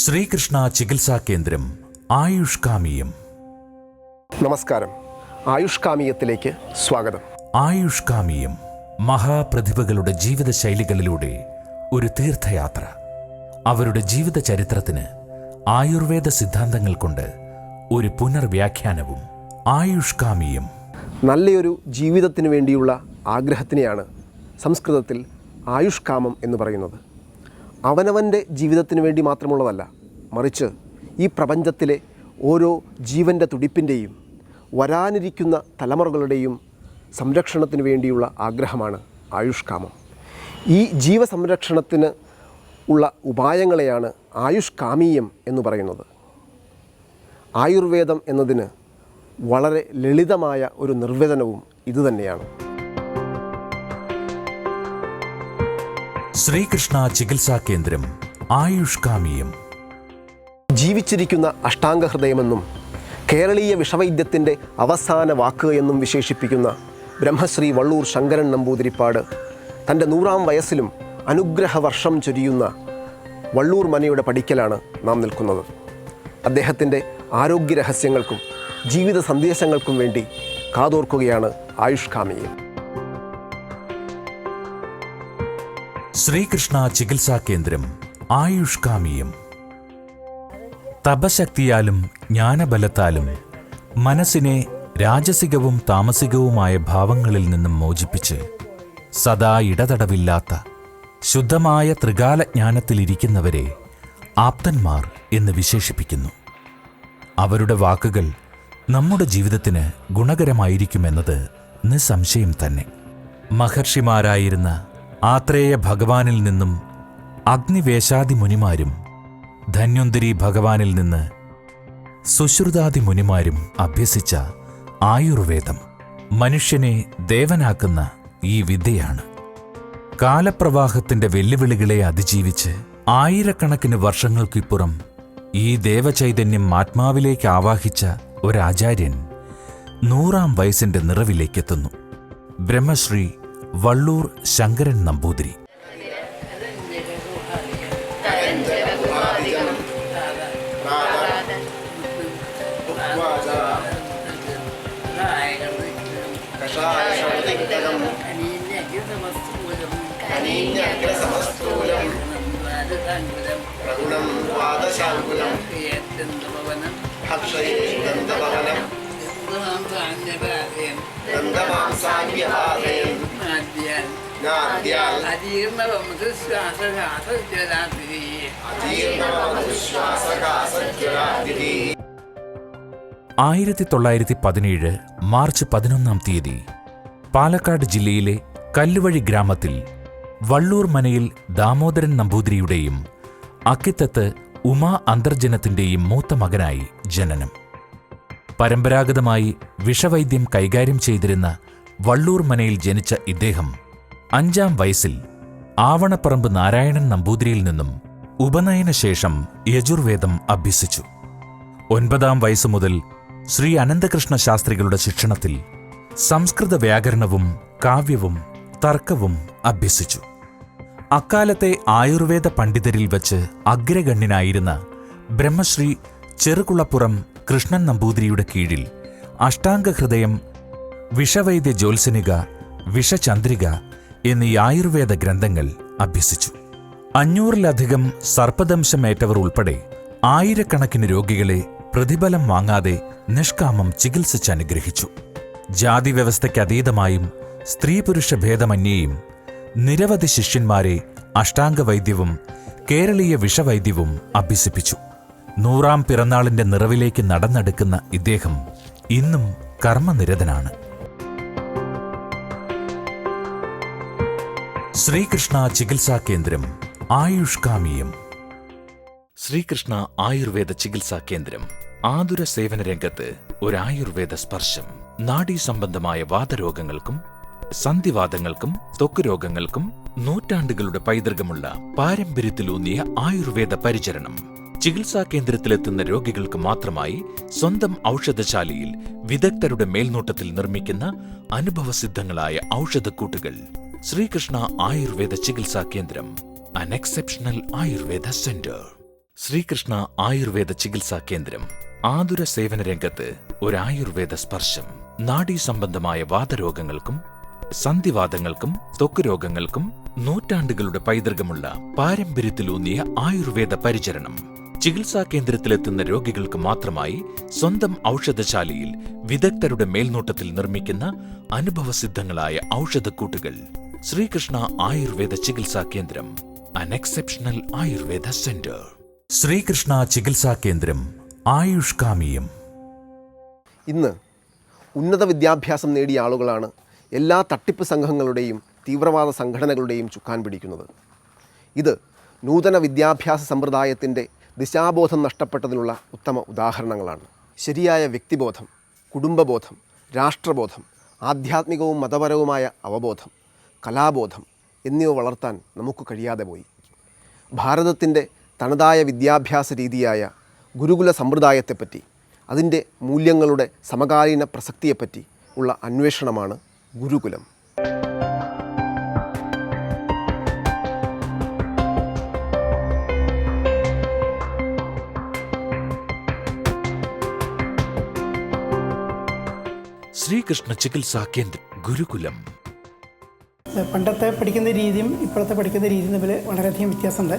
ശ്രീകൃഷ്ണ ചികിത്സാ കേന്ദ്രം ആയുഷ്കാമിയം. നമസ്കാരം. ആയുഷ്കാമിയത്തിലേക്ക് സ്വാഗതം. ആയുഷ്കാമിയം മഹാപ്രതിഭകളുടെ ജീവിതശൈലികളിലൂടെ ഒരു തീർത്ഥയാത്ര. അവരുടെ ജീവിത ചരിത്രത്തിന് ആയുർവേദ സിദ്ധാന്തങ്ങൾ കൊണ്ട് ഒരു പുനർവ്യാഖ്യാനവും. ആയുഷ്കാമിയം നല്ലൊരു ജീവിതത്തിന് വേണ്ടിയുള്ള ആഗ്രഹത്തിനെയാണ് സംസ്കൃതത്തിൽ ആയുഷ്കാമം എന്ന് പറയുന്നത്. അവനവൻ്റെ ജീവിതത്തിന് വേണ്ടി മാത്രമുള്ളതല്ല, മറിച്ച് ഈ പ്രപഞ്ചത്തിലെ ഓരോ ജീവൻ്റെ തുടിപ്പിൻ്റെയും വരാനിരിക്കുന്ന തലമുറകളുടെയും സംരക്ഷണത്തിന് വേണ്ടിയുള്ള ആഗ്രഹമാണ് ആയുഷ്കാമം. ഈ ജീവസംരക്ഷണത്തിന് ഉള്ള ഉപായങ്ങളെയാണ് ആയുഷ്കാമീയം എന്ന് പറയുന്നത്. ആയുർവേദം എന്നതിന് വളരെ ലളിതമായ ഒരു നിർവചനവും ഇതുതന്നെയാണ്. ശ്രീകൃഷ്ണ ചികിത്സാ കേന്ദ്രം ആയുഷ്കാമിയം. ജീവിച്ചിരിക്കുന്ന അഷ്ടാംഗഹൃദയമെന്നും കേരളീയ വിഷവൈദ്യത്തിൻ്റെ അവസാന വാക്ക് എന്നും വിശേഷിപ്പിക്കുന്ന ബ്രഹ്മശ്രീ വള്ളൂർ ശങ്കരൻ നമ്പൂതിരിപ്പാട് തൻ്റെ 100-ാം വയസ്സിലും അനുഗ്രഹവർഷം ചൊരിയുന്ന വള്ളൂർ മനയുടെ പടിക്കലാണ് നാം നിൽക്കുന്നത്. അദ്ദേഹത്തിൻ്റെ ആരോഗ്യരഹസ്യങ്ങൾക്കും ജീവിത സന്ദേശങ്ങൾക്കും വേണ്ടി കാതോർക്കുകയാണ് ആയുഷ്കാമിയം. ശ്രീകൃഷ്ണ ചികിത്സാ കേന്ദ്രം ആയുഷ്കാമിയം. തപശക്തിയാലും ജ്ഞാനബലത്താലും മനസ്സിനെ രാജസികവും താമസികവുമായ ഭാവങ്ങളിൽ നിന്നും മോചിപ്പിച്ച് സദാ ഇടതടവില്ലാത്ത ശുദ്ധമായ ത്രികാലജ്ഞാനത്തിലിരിക്കുന്നവരെ ആപ്തന്മാർ എന്ന് വിശേഷിപ്പിക്കുന്നു. അവരുടെ വാക്കുകൾ നമ്മുടെ ജീവിതത്തിന് ഗുണകരമായിരിക്കുമെന്നത് നിസ്സംശയം തന്നെ. മഹർഷിമാരായിരുന്ന ആത്രേയ ഭഗവാനിൽ നിന്നും അഗ്നിവേശാദി മുനിമാരും ധന്വന്തരി ഭഗവാനിൽ നിന്ന് സുശ്രുതാദി മുനിമാരും അഭ്യസിച്ച ആയുർവേദം മനുഷ്യനെ ദേവനാക്കുന്ന ഈ വിദ്യയാണ്. കാലപ്രവാഹത്തിന്റെ വെല്ലുവിളികളെ അതിജീവിച്ച് ആയിരക്കണക്കിന് വർഷങ്ങൾക്കിപ്പുറം ഈ ദേവചൈതന്യം ആത്മാവിലേക്ക് ആവാഹിച്ച ഒരാചാര്യൻ 100-ാം വയസ്സിന്റെ നിറവിലേക്കെത്തുന്നു. ബ്രഹ്മശ്രീ വള്ളൂർ ശങ്കരൻ നമ്പൂതിരി. ആയിരത്തി 1917 മാർച്ച് 11-ാം തീയതി പാലക്കാട് ജില്ലയിലെ കല്ലുവഴി ഗ്രാമത്തിൽ വള്ളൂർ മനയിൽ ദാമോദരൻ നമ്പൂതിരിയുടെയും അക്കിത്തത്ത് ഉമാ അന്തർജനത്തിന്റെയും മൂത്ത മകനായി ജനനം. പരമ്പരാഗതമായി വിഷവൈദ്യം കൈകാര്യം ചെയ്തിരുന്ന വള്ളൂർ മനയിൽ ജനിച്ച ഇദ്ദേഹം 5-ാം വയസ്സിൽ ആവണപ്പറമ്പ് നാരായണൻ നമ്പൂതിരിയിൽ നിന്നും ഉപനയനശേഷം യജുർവേദം അഭ്യസിച്ചു. 9-ാം വയസ്സു മുതൽ ശ്രീ അനന്തകൃഷ്ണ ശാസ്ത്രികളുടെ ശിക്ഷണത്തിൽ സംസ്കൃത വ്യാകരണവും കാവ്യവും തർക്കവും അഭ്യസിച്ചു. അക്കാലത്തെ ആയുർവേദ പണ്ഡിതരിൽ വച്ച് അഗ്രഗണ്യനായിരുന്ന ബ്രഹ്മശ്രീ ചെറുകുളപ്പുറം കൃഷ്ണൻ നമ്പൂതിരിയുടെ കീഴിൽ അഷ്ടാംഗഹൃദയം, വിഷവൈദ്യ ജ്യോത്സനിക, വിഷചന്ദ്രിക എന്നീ ആയുർവേദ ഗ്രന്ഥങ്ങൾ അഭ്യസിച്ചു. 500-ലധികം സർപ്പദംശമേറ്റവർ ഉൾപ്പെടെ ആയിരക്കണക്കിന് രോഗികളെ പ്രതിഫലം വാങ്ങാതെ നിഷ്കാമം ചികിത്സിച്ചനുഗ്രഹിച്ചു. ജാതി വ്യവസ്ഥയ്ക്കതീതമായും സ്ത്രീ-പുരുഷ ഭേദമന്യേയും നിരവധി ശിഷ്യന്മാരെ അഷ്ടാംഗവൈദ്യവും കേരളീയ വിഷവൈദ്യവും അഭ്യസിപ്പിച്ചു. 100-ാം പിറന്നാളിന്റെ നിറവിലേക്ക് നടന്നെടുക്കുന്ന ഇദ്ദേഹം ഇന്നും കർമ്മനിരതനാണ്. ശ്രീകൃഷ്ണ ചികിത്സാ കേന്ദ്രം ആയുഷ്കാമിയം. ശ്രീകൃഷ്ണ ആയുർവേദ ചികിത്സാ കേന്ദ്രം ആതുര സേവന രംഗത്ത് ഒരു ആയുർവേദ സ്പർശം. നാഡീസംബന്ധമായ വാതരോഗങ്ങൾക്കും സന്ധിവാതങ്ങൾക്കും ത്വക്ക് രോഗങ്ങൾക്കും നൂറ്റാണ്ടുകളുടെ പൈതൃകമുള്ള പാരമ്പര്യത്തിലൂന്നിയ ആയുർവേദ പരിചരണം. ചികിത്സാ കേന്ദ്രത്തിലെത്തുന്ന രോഗികൾക്ക് മാത്രമായി സ്വന്തം ഔഷധശാലയിൽ വിദഗ്ധരുടെ മേൽനോട്ടത്തിൽ നിർമ്മിക്കുന്ന അനുഭവസിദ്ധങ്ങളായ ഔഷധക്കൂട്ടുകൾ. ശ്രീകൃഷ്ണ ആയുർവേദ ചികിത്സാ കേന്ദ്രം, an exceptional Ayurveda center. Sreekrishna Ayurveda ചികിത്സാ കേന്ദ്രം. ആതുര സേവന രംഗത്ത് ഒരു ആയുർവേദ സ്പർശം. നാഡീ സംബന്ധമായ വാതരോഗങ്ങൾക്കും സന്ധിവാതങ്ങൾക്കും ത്വക്ക് രോഗങ്ങൾക്കും നൂറ്റാണ്ടുകളുടെ പൈതൃകമുള്ള പാരമ്പര്യത്തിലൂന്നിയ ആയുർവേദ പരിചരണം. ചികിത്സാ കേന്ദ്രത്തിലെത്തുന്ന രോഗികൾക്ക് മാത്രമായി സ്വന്തം ഔഷധശാലയിൽ വിദഗ്ധരുടെ മേൽനോട്ടത്തിൽ നിർമ്മിക്കുന്ന അനുഭവസിദ്ധങ്ങളായ ഔഷധക്കൂട്ടുകൾ. ശ്രീകൃഷ്ണ ആയുർവേദ ചികിത്സാ കേന്ദ്രം, an exceptional Ayurveda centre. Sreekrishna ചികിത്സാ കേന്ദ്രം, ആയുഷ്കാമിയം. ഇന്ന് ഉന്നത വിദ്യാഭ്യാസം നേടിയ ആളുകളാണ് എല്ലാ തട്ടിപ്പ് സംഘങ്ങളുടെയും തീവ്രവാദ സംഘടനകളുടെയും ചുക്കാൻ പിടിക്കുന്നത്. ഇത് നൂതന വിദ്യാഭ്യാസ സമ്പ്രദായത്തിൻ്റെ ദിശാബോധം നഷ്ടപ്പെട്ടതിനുള്ള ഉത്തമ ഉദാഹരണങ്ങളാണ്. ശരിയായ വ്യക്തിബോധം, കുടുംബബോധം, രാഷ്ട്രബോധം, ആധ്യാത്മികവും മതപരവുമായ അവബോധം, കലാബോധം എന്നിവ വളർത്താൻ നമുക്ക് കഴിയാതെ പോയി. ഭാരതത്തിൻ്റെ തനതായ വിദ്യാഭ്യാസ രീതിയായ ഗുരുകുല സമ്പ്രദായത്തെപ്പറ്റി, അതിൻ്റെ മൂല്യങ്ങളുടെ സമകാലീന പ്രസക്തിയെപ്പറ്റി ഉള്ള അന്വേഷണമാണ് ഗുരുകുലം. ശ്രീകൃഷ്ണ ചികിത്സാ കേന്ദ്രം, ഗുരുകുലം. പണ്ടത്തെ പഠിക്കുന്ന രീതിയും ഇപ്പോഴത്തെ പഠിക്കുന്ന രീതിയും തമ്മിൽ വളരെയധികം വ്യത്യാസമുണ്ട്.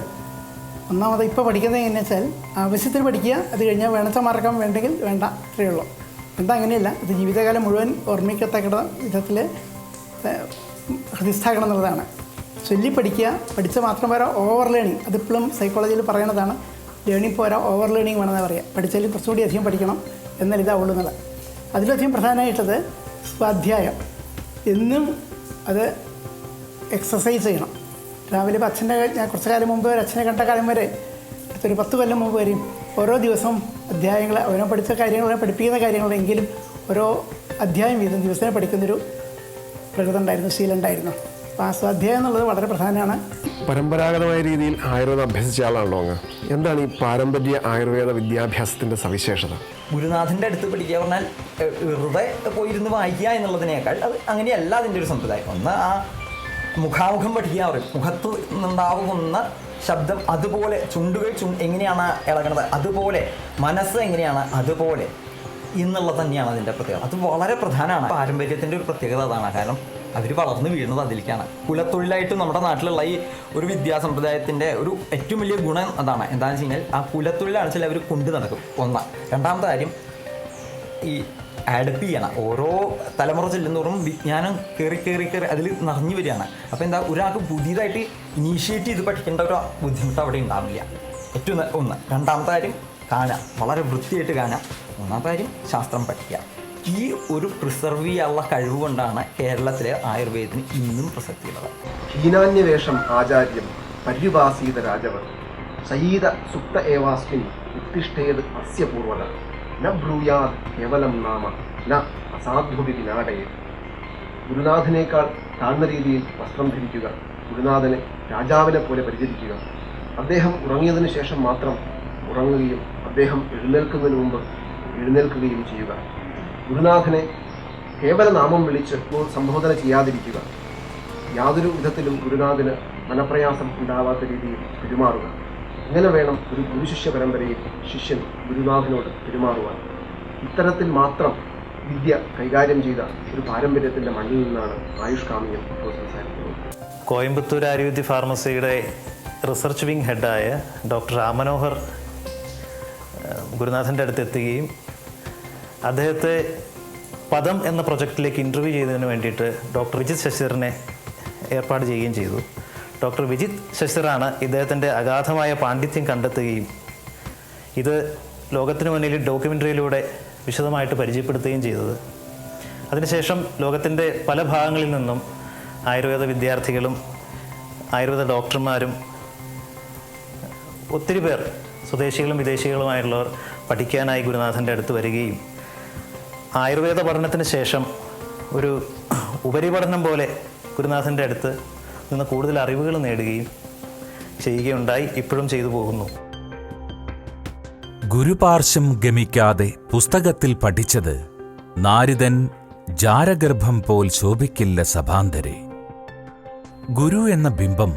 ഒന്നാമത് ഇപ്പോൾ പഠിക്കുന്നത് എങ്ങനെയാണെന്ന് വെച്ചാൽ ആവശ്യത്തിന് പഠിക്കുക, അത് കഴിഞ്ഞാൽ വേണച്ച മാർക്കം വേണ്ടെങ്കിൽ വേണ്ട, അത്രയേ ഉള്ളൂ. എന്താ അങ്ങനെയല്ല, ഇത് ജീവിതകാലം മുഴുവൻ ഓർമ്മിക്കത്തക്ക വിധത്തിൽ ഹൃദിസ്ഥാക്കണം എന്നുള്ളതാണ്. ചൊല്ലി പഠിക്കുക, പഠിച്ച മാത്രം പോരാ, ഓവർ ലേണിംഗ്. അതിപ്പോഴും സൈക്കോളജിയിൽ പറയണതാണ്. ലേണിംഗ് പോരാ, ഓവർ ലേണിംഗ് വേണമെന്ന് പറയുക. പഠിച്ചാൽ കുറച്ചുകൂടി അധികം പഠിക്കണം എന്നാൽ ഇതാവുള്ളൂ എന്നുള്ളത്. അതിലധികം പ്രധാനമായിട്ടത് സ്വാധ്യായം. എന്നും അത് എക്സസൈസ് ചെയ്യണം. രാവിലെ ഇപ്പോൾ ഞാൻ കുറച്ച് കാലം മുമ്പ് ഒരു അച്ഛനെ കണ്ട കാലം വരെ, ഒരു 10 കൊല്ലം മുമ്പ് വരെയും ഓരോ ദിവസവും അധ്യായങ്ങൾ, അവനെ പഠിച്ച കാര്യങ്ങൾ, പഠിപ്പിക്കുന്ന കാര്യങ്ങളെങ്കിലും ഓരോ അധ്യായം വീതം ദിവസേന പഠിക്കുന്നൊരു പ്രകൃതം ഉണ്ടായിരുന്നു, ശീലം ഉണ്ടായിരുന്നു. അപ്പോൾ ആ സ്വാധ്യായം എന്നുള്ളത് വളരെ പ്രധാനമാണ്. പരമ്പരാഗതമായ രീതിയിൽ ആയുർവേദം അഭ്യസിച്ച ആളാണല്ലോ അങ്ങ്. എന്താണ് ഈ പാരമ്പര്യ ആയുർവേദ വിദ്യാഭ്യാസത്തിൻ്റെ സവിശേഷത? ഗുരുനാഥൻ്റെ അടുത്ത് പഠിക്കുക പറഞ്ഞാൽ വെറുതെ പോയിരുന്ന് വായിക്കുക എന്നുള്ളതിനേക്കാൾ അത് അങ്ങനെയല്ല അതിൻ്റെ ഒരു സമ്പ്രദായം. ഒന്ന് ആ മുഖാമുഖം പഠിക്കുക പറയും. മുഖത്ത് നിന്നുണ്ടാകുന്ന ശബ്ദം അതുപോലെ, ചുണ്ടുകൾ എങ്ങനെയാണ് ഇളകണത് അതുപോലെ, മനസ്സ് എങ്ങനെയാണ് അതുപോലെ എന്നുള്ളത് തന്നെയാണ് അതിൻ്റെ പ്രത്യേകത. അത് വളരെ പ്രധാനമാണ്. പാരമ്പര്യത്തിൻ്റെ ഒരു പ്രത്യേകത അതാണ്. കാരണം അവർ വളർന്നു വീഴുന്നത് അതിലേക്കാണ്. കുലത്തൊഴിലായിട്ട് നമ്മുടെ നാട്ടിലുള്ള ഈ ഒരു വിദ്യാസമ്പ്രദായത്തിൻ്റെ ഒരു ഏറ്റവും വലിയ ഗുണം അതാണ്. എന്താണെന്ന് വെച്ച് കഴിഞ്ഞാൽ ആ കുലത്തൊഴിലാണ് ചില അവർ കൊണ്ടു നടക്കും. ഒന്ന്. രണ്ടാമത്തെ കാര്യം, ഈ ആഡപ്പ് ചെയ്യണം. ഓരോ തലമുറ ചെല്ലുന്നോറും വിജ്ഞാനം കയറി അതിൽ നിറഞ്ഞു വരികയാണ്. അപ്പോൾ എന്താ, ഒരാൾക്ക് പുതിയതായിട്ട് ഇനീഷ്യേറ്റ് ചെയ്ത് പഠിക്കേണ്ട ഒരു ബുദ്ധിമുട്ട് അവിടെ ഉണ്ടാവില്ല. ഏറ്റവും ഒന്ന്. രണ്ടാമത്തെ കാര്യം, കാണാം, വളരെ വൃത്തിയായിട്ട് കാണാം. മൂന്നാമത്തെ കാര്യം, ശാസ്ത്രം പഠിക്കുക. ഈ ഒരു പ്രിസർവ് ചെയ്യാനുള്ള കഴിവ് കൊണ്ടാണ് കേരളത്തിലെ ആയുർവേദത്തിന് ഇന്നും പ്രസക്തിയുള്ളത്. ഹീനാന്യവേഷം ആചാര്യം പര്യുപാസീത രാജവർ സയീത സുപ്ത ഏവാസ്മിൻ ഉത്തിഷ്ഠേത് അസ്യ പൂർവ്വത ന ബ്രൂയാത് കേവലം നാമ ന അസാധുഭി വിനാടയെ. ഗുരുനാഥനേക്കാൾ താഴ്ന്ന രീതിയിൽ വസ്ത്രം ധരിക്കുക, ഗുരുനാഥനെ രാജാവിനെ പോലെ പരിചരിക്കുക, അദ്ദേഹം ഉറങ്ങിയതിനു ശേഷം മാത്രം ഉറങ്ങുകയും അദ്ദേഹം എഴുന്നേൽക്കുന്നതിന് മുമ്പ് എഴുന്നേൽക്കുകയും ചെയ്യുക, ഗുരുനാഥനെ കേവല നാമം വിളിച്ച് സംബോധന ചെയ്യാതിരിക്കുക, യാതൊരു വിധത്തിലും ഗുരുനാഥന് മനപ്രയാസം ഉണ്ടാവാത്ത രീതിയിൽ പെരുമാറുക. ഇങ്ങനെ വേണം ഒരു ഗുരുശിഷ്യ പരമ്പരയിൽ ശിഷ്യൻ ഗുരുനാഥനോട് പെരുമാറുവാൻ. ഇത്തരത്തിൽ മാത്രം വിദ്യ കൈകാര്യം ചെയ്ത ഒരു പാരമ്പര്യത്തിൻ്റെ മണ്ണിൽ നിന്നാണ് ആയുഷ്കാമിയം ഇപ്പോൾ സംസാരിക്കുന്നത്. കോയമ്പത്തൂർ ആയുർവേദി ഫാർമസിയുടെ റിസർച്ച് വിങ് ഹെഡായ ഡോക്ടർ രാമനോഹർ ഗുരുനാഥൻ്റെ അടുത്ത് എത്തുകയും അദ്ദേഹത്തെ പദം എന്ന പ്രൊജക്റ്റിലേക്ക് ഇൻ്റർവ്യൂ ചെയ്തതിന് വേണ്ടിയിട്ട് ഡോക്ടർ വിജിത് ശശിധരനെ ഏർപ്പാട് ചെയ്യുകയും ചെയ്തു. ഡോക്ടർ വിജിത് ശശിധറാണ് ഇദ്ദേഹത്തിൻ്റെ അഗാധമായ പാണ്ഡിത്യം കണ്ടെത്തുകയും ഇത് ലോകത്തിന് മുന്നിൽ ഡോക്യുമെൻ്ററിയിലൂടെ വിശദമായിട്ട് പരിചയപ്പെടുത്തുകയും ചെയ്തത്. അതിനുശേഷം ലോകത്തിൻ്റെ പല ഭാഗങ്ങളിൽ നിന്നും ആയുർവേദ വിദ്യാർത്ഥികളും ആയുർവേദ ഡോക്ടർമാരും ഒത്തിരി പേർ, സ്വദേശികളും വിദേശികളുമായുള്ളവർ പഠിക്കാനായി ഗുരുനാഥൻ്റെ അടുത്ത് വരികയും ആയുർവേദ പഠനത്തിന് ശേഷം ഒരു ഉപരിപഠനം പോലെ ഗുരുനാഥൻ്റെ അടുത്ത് നിന്ന് കൂടുതൽ അറിവുകൾ നേടുകയും ചെയ്യുകയുണ്ടായി, ഇപ്പോഴും ചെയ്തു പോകുന്നു. ഗുരുപാർശ്വം ഗമിക്കാതെ പുസ്തകത്തിൽ പഠിച്ചത് നാരിദൻ ജാരഗർഭം പോൽ ശോഭിക്കില്ല സഭാന്തരെ. ഗുരു എന്ന ബിംബം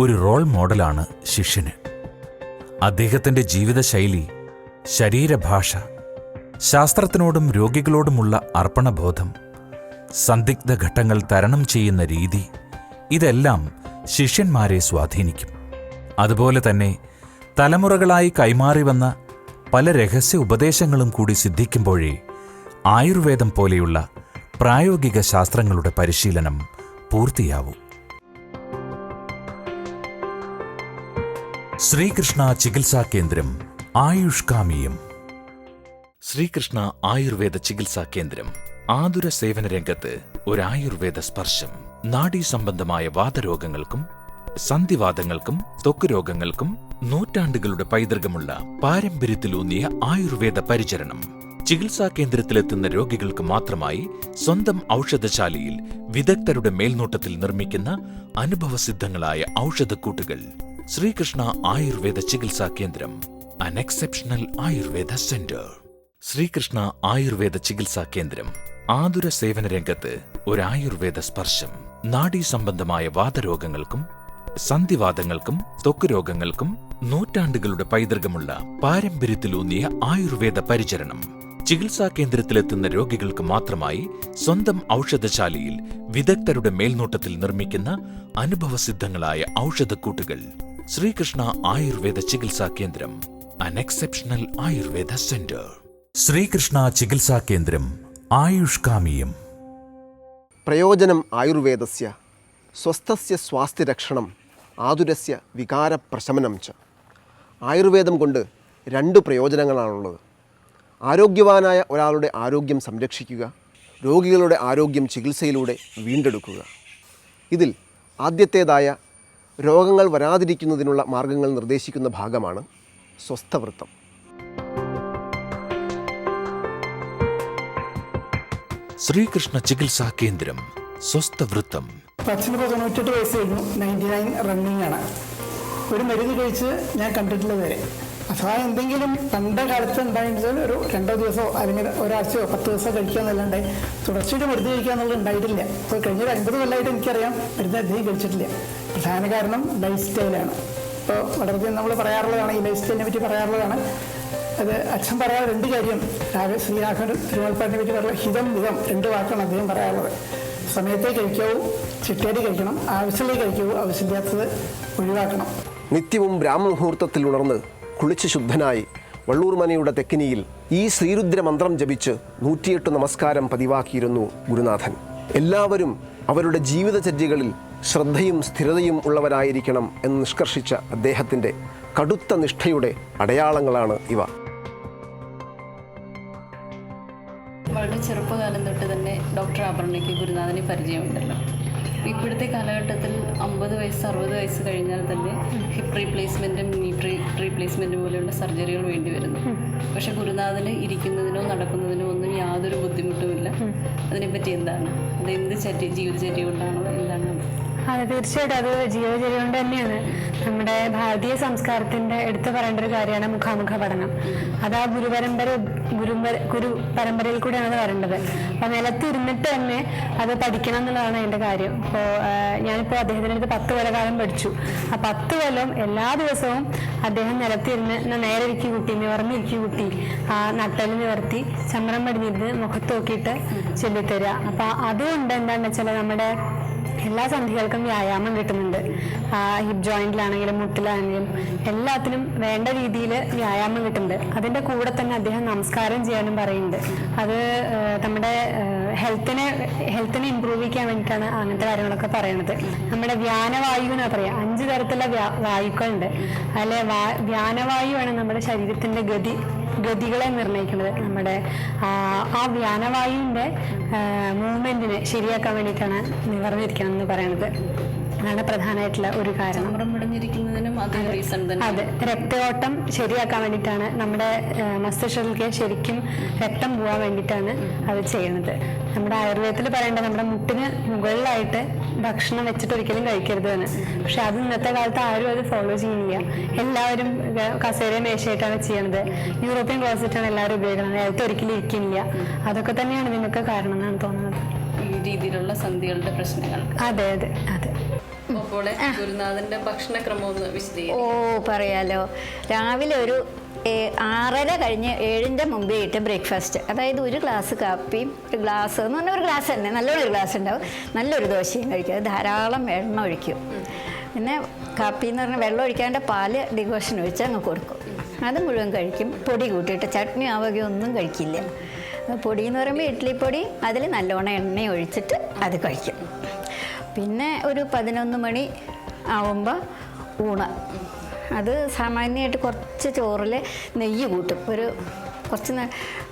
ഒരു റോൾ മോഡലാണ് ശിഷ്യന്. അദ്ദേഹത്തിന്റെ ജീവിതശൈലി, ശരീരഭാഷ, ശാസ്ത്രത്തിനോടും രോഗികളോടുമുള്ള അർപ്പണബോധം, സന്ദിഗ്ധ ഘട്ടങ്ങൾ തരണം ചെയ്യുന്ന രീതി, ഇതെല്ലാം ശിഷ്യന്മാരെ സ്വാധീനിക്കും. അതുപോലെ തന്നെ തലമുറകളായി കൈമാറി വന്ന പല രഹസ്യ ഉപദേശങ്ങളും കൂടി സിദ്ധിക്കുമ്പോഴേ ആയുർവേദം പോലെയുള്ള പ്രായോഗിക ശാസ്ത്രങ്ങളുടെ പരിശീലനം പൂർത്തിയാവൂ. ശ്രീകൃഷ്ണ ചികിത്സാ കേന്ദ്രം ആയുഷ്കാമിയം. ശ്രീകൃഷ്ണ ആയുർവേദ ചികിത്സാ കേന്ദ്രം ആതുര സേവന രംഗത്ത് ഒരു ആയുർവേദ സ്പർശം. നാഡീ സംബന്ധമായ വാതരോഗങ്ങൾക്കും സന്ധിവാതങ്ങൾക്കും ത്വക്ക് രോഗങ്ങൾക്കും നൂറ്റാണ്ടുകളുടെ പൈതൃകമുള്ള പാരമ്പര്യത്തിലൂന്നിയ ആയുർവേദ പരിചരണം. ചികിത്സാ കേന്ദ്രത്തിലെത്തുന്ന രോഗികൾക്ക് മാത്രമായി സ്വന്തം ഔഷധശാലയിൽ വിദഗ്ധരുടെ മേൽനോട്ടത്തിൽ നിർമ്മിക്കുന്ന അനുഭവസിദ്ധങ്ങളായ ഔഷധക്കൂട്ടുകൾ. ശ്രീകൃഷ്ണ ആയുർവേദ ചികിത്സാ കേന്ദ്രം, an exceptional Ayurveda centre. Sreekrishna Ayurveda ചികിത്സാ കേന്ദ്രം ആതുര സേവന രംഗത്ത് ഒരു ആയുർവേദ സ്പർശം. നാഡീ സംബന്ധമായ വാതരോഗങ്ങൾക്കും സന്ധിവാതങ്ങൾക്കും ത്വക്ക് രോഗങ്ങൾക്കും നൂറ്റാണ്ടുകളുടെ പൈതൃകമുള്ള പാരമ്പര്യത്തിലൂന്നിയ ആയുർവേദ പരിചരണം. ചികിത്സാ കേന്ദ്രത്തിലെത്തുന്ന രോഗികൾക്ക് മാത്രമായി സ്വന്തം ഔഷധശാലയിൽ വിദഗ്ധരുടെ മേൽനോട്ടത്തിൽ നിർമ്മിക്കുന്ന അനുഭവസിദ്ധങ്ങളായ ഔഷധക്കൂട്ടുകൾ. ശ്രീകൃഷ്ണ ആയുർവേദ ചികിത്സാ കേന്ദ്രം, an exceptional Ayurveda centre. Sreekrishna ചികിത്സാ കേന്ദ്രം ആയുഷ്കാമിയം. പ്രയോജനം ആയുർവേദസ്യ സ്വസ്ഥസ്യ സ്വാസ്ഥ്യരക്ഷണം ആതുരസ്യ വികാരപ്രശമനം ച. ആയുർവേദം കൊണ്ട് 2 പ്രയോജനങ്ങളാണുള്ളത്. ആരോഗ്യവാനായ ഒരാളുടെ ആരോഗ്യം സംരക്ഷിക്കുക, രോഗികളുടെ ആരോഗ്യം ചികിത്സയിലൂടെ വീണ്ടെടുക്കുക. ഇതിൽ ആദ്യത്തേതായ രോഗങ്ങൾ വരാതിരിക്കുന്നതിനുള്ള മാർഗങ്ങൾ നിർദ്ദേശിക്കുന്ന ഭാഗമാണ് സ്വസ്ഥവൃത്തം. ശ്രീകൃഷ്ണ ചികിത്സാ കേന്ദ്രം സ്വസ്ഥവൃത്തം. അച്ഛനിപ്പോൾ 98 വയസ്സ് കഴിഞ്ഞു, 99 റണ്ണിങ് ആണ്. ഒരു മരുന്ന് കഴിച്ച് ഞാൻ കണ്ടിട്ടില്ല വരെ. അഥവാ എന്തെങ്കിലും പണ്ട് കാലത്ത് ഉണ്ടായിരുന്നത് ഒരു 2 ദിവസമോ അല്ലെങ്കിൽ ഒരാഴ്ചയോ 10 ദിവസമോ കഴിക്കാന്നല്ലാണ്ട് തുടർച്ചയായിട്ട് മരുന്ന് കഴിക്കുക എന്നുള്ളത് ഉണ്ടായിട്ടില്ല. ഇപ്പോൾ കഴിഞ്ഞ 50 കൊല്ലമായിട്ട് എനിക്കറിയാം മരുന്ന് അധികം കഴിച്ചിട്ടില്ല. പ്രധാന കാരണം ലൈഫ് സ്റ്റൈലാണ്. ഇപ്പോൾ വളരെയധികം നമ്മൾ പറയാറുള്ളതാണ്, ഈ ലൈഫ് സ്റ്റൈലിനെ പറ്റി പറയാറുള്ളതാണ്. അത് അച്ഛൻ പറയാറ് 2 കാര്യം. ശ്രീരാഘവൻ തിരുവൾപ്പാടിനെ പറ്റി പറയുക ഹിതം വിധം 2 വാക്കാണ് അദ്ദേഹം പറയാറുള്ളത്. സമയത്തെ കഴിക്കാവൂ, ചിട്ടയായിട്ട് കഴിക്കണം, ആവശ്യമുള്ളത് കഴിക്കാവൂ, ആവശ്യമില്ലാത്തത് ഒഴിവാക്കണം. നിത്യവും ബ്രാഹ്മമുഹൂർത്തത്തിൽ ഉണർന്ന് കുളിച്ച് ശുദ്ധനായി വള്ളൂർ മനയുടെ തെക്കിനിയിൽ ഈ ശ്രീരുദ്ര മന്ത്രം ജപിച്ച് 108 നമസ്കാരം പതിവാക്കിയിരുന്നു ഗുരുനാഥൻ. എല്ലാവരും അവരുടെ ജീവിതചര്യകളിൽ ശ്രദ്ധയും സ്ഥിരതയും ഉള്ളവരായിരിക്കണം എന്ന് നിഷ്കർഷിച്ച അദ്ദേഹത്തിൻ്റെ കടുത്ത നിഷ്ഠയുടെ അടയാളങ്ങളാണ് ഇവ. വളരെ ചെറുപ്പകാലം തൊട്ട് തന്നെ ഡോക്ടർ അപർണയ്ക്ക് ഗുരുനാഥനെ പരിചയമുണ്ടല്ലോ. ഇപ്പോഴത്തെ കാലഘട്ടത്തിൽ 50 വയസ്സ് 60 വയസ്സ് കഴിഞ്ഞാൽ തന്നെ ഹിപ്പ് റീപ്ലേസ്മെൻറ്റും നീ റീപ്ലേസ്മെൻറ്റും പോലെയുള്ള സർജറികൾ വേണ്ടി വരുന്നു. പക്ഷേ ഗുരുനാഥന് ഇരിക്കുന്നതിനോ നടക്കുന്നതിനോ ഒന്നും യാതൊരു ബുദ്ധിമുട്ടുമില്ല. അതിനെപ്പറ്റി എന്താണ്? അത് എന്ത് ജീവിതചര്യ കൊണ്ടാണോ എന്താണ്? അതെ, തീർച്ചയായിട്ടും അത് ജീവചര്യ കൊണ്ട് തന്നെയാണ്. നമ്മുടെ ഭാരതീയ സംസ്കാരത്തിൻ്റെ എടുത്തു പറയേണ്ട ഒരു കാര്യമാണ് മുഖാമുഖ പഠനം. അത് ആ ഗുരു പരമ്പരയിൽ കൂടെയാണ് വരേണ്ടത്. അപ്പം നിലത്തിരുന്നിട്ട് തന്നെ അത് പഠിക്കണം എന്നുള്ളതാണ് എൻ്റെ കാര്യം. ഇപ്പോൾ ഞാനിപ്പോൾ അദ്ദേഹത്തിൻ്റെ അടുത്ത് 10 കൊല്ലക്കാലം പഠിച്ചു. ആ 10 കൊല്ലം എല്ലാ ദിവസവും അദ്ദേഹം നിലത്തിരുന്ന് നേരെ ഇരിക്കി കുട്ടി, നിവർന്നിരിക്കി കുട്ടി, നട്ടല് നിവർത്തി ചമ്രം പടിഞ്ഞിരുന്ന് മുഖത്ത് നോക്കിയിട്ട് ചൊല്ലിത്തരിക. അപ്പം അതുകൊണ്ട് എന്താണെന്ന് വെച്ചാൽ നമ്മുടെ എല്ലാ സന്ധികൾക്കും വ്യായാമം കിട്ടുന്നുണ്ട്. ഹിപ്പ് ജോയിൻറ്റിലാണെങ്കിലും മുട്ടിലാണെങ്കിലും എല്ലാത്തിനും വേണ്ട രീതിയിൽ വ്യായാമം കിട്ടുന്നുണ്ട്. അതിൻ്റെ കൂടെ തന്നെ അദ്ദേഹം നമസ്കാരം ചെയ്യാനും പറയുന്നുണ്ട്. അത് നമ്മുടെ ഹെൽത്തിനെ ഇമ്പ്രൂവ് ചെയ്യാൻ വേണ്ടിയിട്ടാണ് അങ്ങനത്തെ കാര്യങ്ങളൊക്കെ പറയുന്നത്. നമ്മുടെ വ്യാനവായു എന്നാ പറയുക. 5 തരത്തിലുള്ള വായുക്കളുണ്ട്. അതിൽ വ്യാനവായുവാണ് നമ്മുടെ ശരീരത്തിൻ്റെ ഗതികളെ നിർണ്ണയിക്കുന്നത്. നമ്മുടെ ആ വ്യാനവായുവിൻ്റെ മൂവ്മെൻറ്റിനെ ശരിയാക്കാൻ വേണ്ടിയിട്ടാണ് നിവർന്നിരിക്കണം എന്ന് പറയുന്നത്. അതാണ് പ്രധാനമായിട്ടുള്ള ഒരു കാരണം. അതെ, രക്തയോട്ടം ശരിയാക്കാൻ വേണ്ടിയിട്ടാണ്, നമ്മുടെ മസ്തിഷ്കത്തിലേക്ക് ശരിക്കും രക്തം പോകാൻ വേണ്ടിയിട്ടാണ് അത് ചെയ്യുന്നത്. നമ്മുടെ ആയുർവേദത്തിൽ പറയേണ്ടത് നമ്മുടെ മുട്ടിന് മുകളിലായിട്ട് ഭക്ഷണം വെച്ചിട്ട് ഒരിക്കലും കഴിക്കരുത് എന്ന്. പക്ഷെ അത് ഇന്നത്തെ കാലത്ത് ആരും അത് ഫോളോ ചെയ്യുന്നില്ല. എല്ലാവരും കസേരയും മേശയായിട്ടാണ് ചെയ്യണത്. യൂറോപ്യൻ ക്ലോസറ്റാണ് എല്ലാവരും ഉപയോഗിക്കുന്നത്. നേരത്തെ ഒരിക്കലും ഇരിക്കുന്നില്ല. അതൊക്കെ തന്നെയാണ് ഇതിനൊക്കെ കാരണം എന്നാണ് തോന്നുന്നത്. ഈ രീതിയിലുള്ള സന്ധികളുടെ പ്രശ്നങ്ങൾ. അതെ അതെ അതെ. അപ്പോൾ ഗുരുനാഥന്റെ ഭക്ഷണക്രമം ഒന്ന് വിശദീകരിക്കും. പറയാലോ. രാവിലെ ഒരു 6:30 കഴിഞ്ഞ് 7ന്റെ മുമ്പേ ഇട്ട് ബ്രേക്ക്ഫാസ്റ്റ്, അതായത് ഒരു ഗ്ലാസ് കാപ്പിയും ഒരു ഗ്ലാസ് എന്ന് പറഞ്ഞാൽ ഒരു ഗ്ലാസ് തന്നെ, നല്ലൊരു ഗ്ലാസ് ഉണ്ടാവും, നല്ലൊരു ദോശയും കഴിക്കും, ധാരാളം എണ്ണ ഒഴിക്കും. പിന്നെ കാപ്പി എന്ന് പറഞ്ഞാൽ വെള്ളം ഒഴിക്കാണ്ട് പാല് ഡിഗോഷൻ ഒഴിച്ച് അങ്ങ് കൊടുക്കും, അത് മുഴുവൻ കഴിക്കും. പൊടി കൂട്ടിയിട്ട് ചട്നി ആവുകയൊന്നും കഴിക്കില്ല. പൊടി എന്ന് പറയുമ്പോൾ ഇഡ്ഡലിപ്പൊടി, അതിൽ നല്ലോണം എണ്ണ ഒഴിച്ചിട്ട് അത് കഴിക്കും. പിന്നെ ഒരു 11 മണി ആവുമ്പോൾ ഊണ്. അത് സാമാന്യമായിട്ട് കുറച്ച് ചോറിൽ നെയ്യ് കൂട്ടും, കുറച്ച്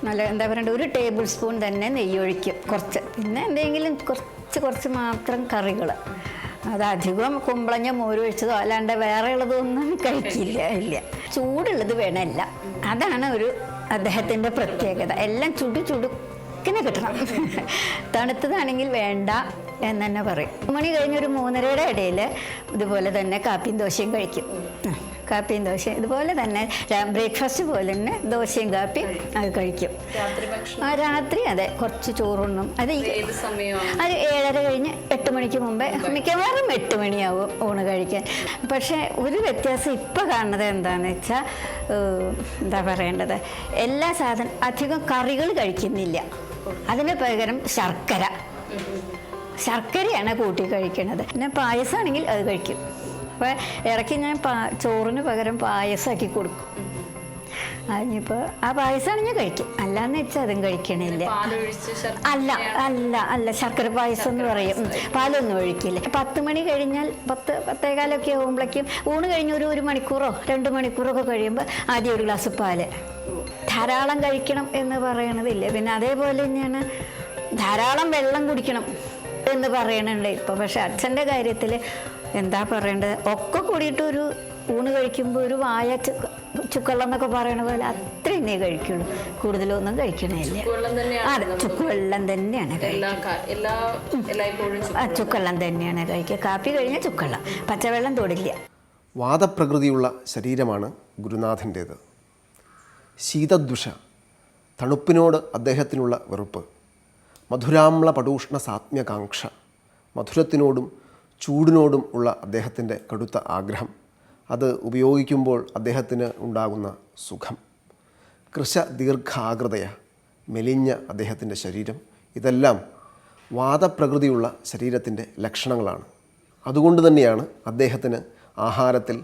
നല്ല എന്താ പറയണ്ട, 1 ടേബിൾ സ്പൂൺ തന്നെ നെയ്യ് ഒഴിക്കും കുറച്ച്. പിന്നെ എന്തെങ്കിലും കുറച്ച് മാത്രം കറികൾ, അത് അധികം കുമ്പളഞ്ഞ മോര് ഒഴിച്ചതോ അല്ലാണ്ട് വേറെ ഉള്ളതൊന്നും കഴിക്കില്ല. ചൂടുള്ളത് വേണമല്ല, അതാണ് അദ്ദേഹത്തിൻ്റെ പ്രത്യേകത. എല്ലാം ചുടുക്കിനെ കിട്ടണം. തണുത്തതാണെങ്കിൽ വേണ്ട എന്ന് തന്നെ പറയും. 3 മണി കഴിഞ്ഞൊരു 3:30യുടെ ഇടയിൽ ഇതുപോലെ തന്നെ കാപ്പിയും ദോശയും കഴിക്കും. കാപ്പിയും ദോശയും ഇതുപോലെ തന്നെ ബ്രേക്ക്ഫാസ്റ്റ് പോലെ തന്നെ ദോശയും കാപ്പിയും അത് കഴിക്കും. രാത്രി അതെ, കുറച്ച് ചോറുണ്ണും. അത് 7:30 കഴിഞ്ഞ് 8 മണിക്ക് മുമ്പേ, മിക്കവാറും 8 മണിയാവും ഊണ് കഴിക്കാൻ. പക്ഷേ ഒരു വ്യത്യാസം ഇപ്പോൾ കാണുന്നത് എന്താണെന്ന് വെച്ചാൽ, എന്താ പറയേണ്ടത്, എല്ലാ അധികം കറികൾ കഴിക്കുന്നില്ല. അതിന് പകരം ശർക്കരയാണ് കൂട്ടി കഴിക്കുന്നത്. പിന്നെ പായസമാണെങ്കിൽ അത് കഴിക്കും. അപ്പോൾ ഇടയ്ക്ക് ഞാൻ ചോറിന് പകരം പായസമാക്കി കൊടുക്കും. അതിനിപ്പോൾ ആ പായസമാണെങ്കിൽ കഴിക്കും, അല്ലാന്ന് വെച്ചാൽ അതും കഴിക്കണില്ല. അല്ല ശർക്കര പായസം എന്ന് പറയും. പാലൊന്നും ഒഴിക്കില്ല. 10 മണി കഴിഞ്ഞാൽ 10-10:15 ആകുമ്പോഴേക്കും ഊണ് കഴിഞ്ഞ് ഒരു മണിക്കൂറോ 2 മണിക്കൂറോ ഒക്കെ കഴിയുമ്പോൾ ആദ്യം ഒരു ഗ്ലാസ് പാല്. ധാരാളം കഴിക്കണം എന്ന് പറയണതില്ല. പിന്നെ അതേപോലെ തന്നെയാണ് ധാരാളം വെള്ളം കുടിക്കണം എന്ന് പറയണുണ്ട് ഇപ്പോൾ. പക്ഷെ അച്ഛൻ്റെ കാര്യത്തിൽ എന്താ പറയേണ്ടത്, ഒക്കെ കൂടിയിട്ട് ഒരു ഊണ് കഴിക്കുമ്പോൾ ഒരു വായ ചുക്കവെള്ളം എന്നൊക്കെ പറയണ പോലെ അത്രയും തന്നെ കഴിക്കുള്ളൂ, കൂടുതലൊന്നും കഴിക്കണില്ല. അതെ, ചുക്കുവെള്ളം തന്നെയാണ് ചുക്കുവെള്ളം തന്നെയാണ് കഴിക്കുക. കാപ്പി കഴിഞ്ഞാൽ ചുക്കുവെള്ളം, പച്ചവെള്ളം തൊടില്ല. വാദപ്രകൃതിയുള്ള ശരീരമാണ് ഗുരുനാഥൻ്റേത്. ശീതദ്വിഷ, തണുപ്പിനോട് അദ്ദേഹത്തിനുള്ള വെറുപ്പ്, മധുരാമ്ല പടൂഷ്ണ സാത്മ്യകാംക്ഷ, മധുരത്തിനോടും ചൂടിനോടും ഉള്ള അദ്ദേഹത്തിൻ്റെ കടുത്ത ആഗ്രഹം, അത് ഉപയോഗിക്കുമ്പോൾ അദ്ദേഹത്തിന് ഉണ്ടാകുന്ന സുഖം, കൃശ ദീർഘാകൃതയ, മെലിഞ്ഞ അദ്ദേഹത്തിൻ്റെ ശരീരം, ഇതെല്ലാം വാദപ്രകൃതിയുള്ള ശരീരത്തിൻ്റെ ലക്ഷണങ്ങളാണ്. അതുകൊണ്ട് തന്നെയാണ് അദ്ദേഹത്തിന് ആഹാരത്തിൽ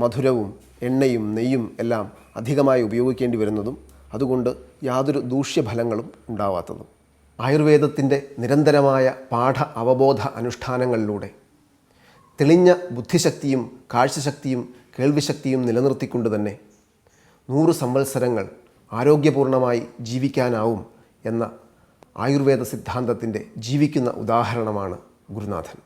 മധുരവും എണ്ണയും നെയ്യും എല്ലാം അധികമായി ഉപയോഗിക്കേണ്ടി വരുന്നതും അതുകൊണ്ട് യാതൊരു ദൂഷ്യഫലങ്ങളും ഉണ്ടാവാത്തതും. ആയുർവേദത്തിൻ്റെ നിരന്തരമായ പാഠ അവബോധ അനുഷ്ഠാനങ്ങളിലൂടെ തെളിഞ്ഞ ബുദ്ധിശക്തിയും കാഴ്ചശക്തിയും കേൾവിശക്തിയും നിലനിർത്തിക്കൊണ്ട് തന്നെ 100 സംവത്സരങ്ങൾ ആരോഗ്യപൂർണമായി ജീവിക്കാനാവും എന്ന ആയുർവേദ സിദ്ധാന്തത്തിൻ്റെ ജീവിക്കുന്ന ഉദാഹരണമാണ് ഗുരുനാഥൻ.